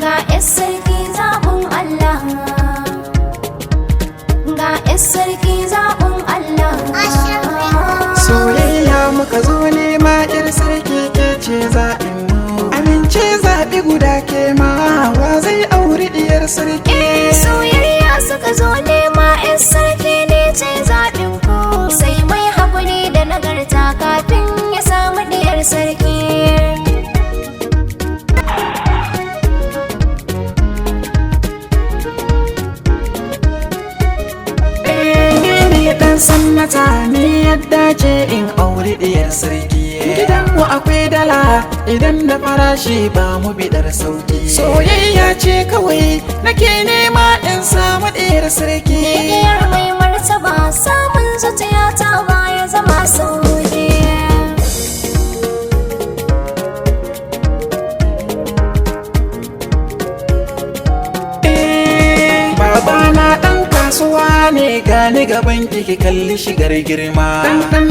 Ga 'yar sarki zaɓin Allah, ga 'yar sarki zaɓin Allah. Soyayya muka zo nema 'yar sarki ke ce zaɓin mu. Amince zaɓi guda ke ma wa zai auri diyar sarki. Soyayya suka zo nema 'yar sarki ne ce zaɓin ku. Sai mai haƙuri da nagarta kafin ya samu diyar sarki. Dan sannata ne yadda ce in auri diyar sarki. Gidanmu akwai dala idan da farashi ba mu bidar sauki. Soyayya ce kawai nake nema in samu diyar sarki. Diyar mai martaba samun zuciya ta baya zama sauki. Babana dan kasuwa ne gani gaban ki kalli shigar girma.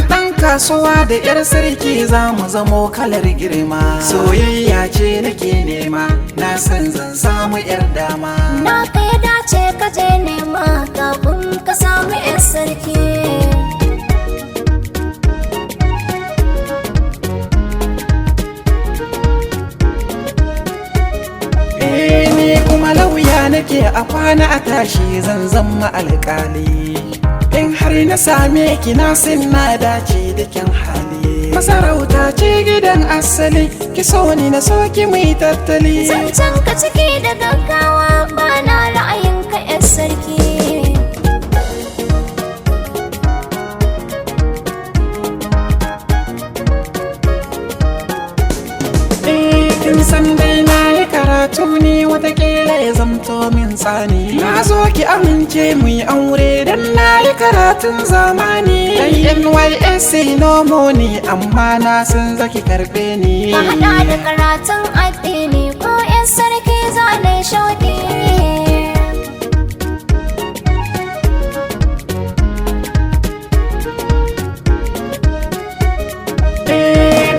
Dan kasuwa da 'yar sarki za mu zamo kalar girma. Soyayya ce nake nema na san zan samu 'yar dama. Na kai dace ka je nema kafin ka samu 'yar sarki. Ni kuma lauya nake a kwana a tashi zan zama alƙali. In har na same ki na sin na dace da kyan hali. Masarauta ce gidan asali ki so ni na so ki mai tattali. Zancen ka ciki da gaggawa ba na ra'ayin ka 'yar sarki. Kin san dai na yi karatu ne watakila ya zamto min tsani. Na zo ki amince mu yi aure dan na yi karatun zamani. Dan NYSC nomo ne amma na san zaki karɓe ni. Ka haɗa da karatun addini ko 'yar sarki za na yi shauƙi.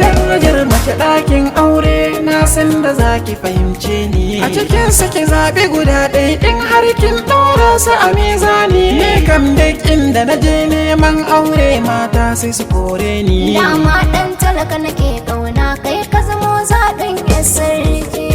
Darajar mace ɗakin aure na san da zaki fahimce ni. A cikin ki zaɓi guda ɗaya in har kin ɗora su a mizani. Ni kam duk inda na je neman aure mata sai su kore ni. Dama ɗan talaka nake ƙauna kai ka zamo zaɓin 'yar sarki.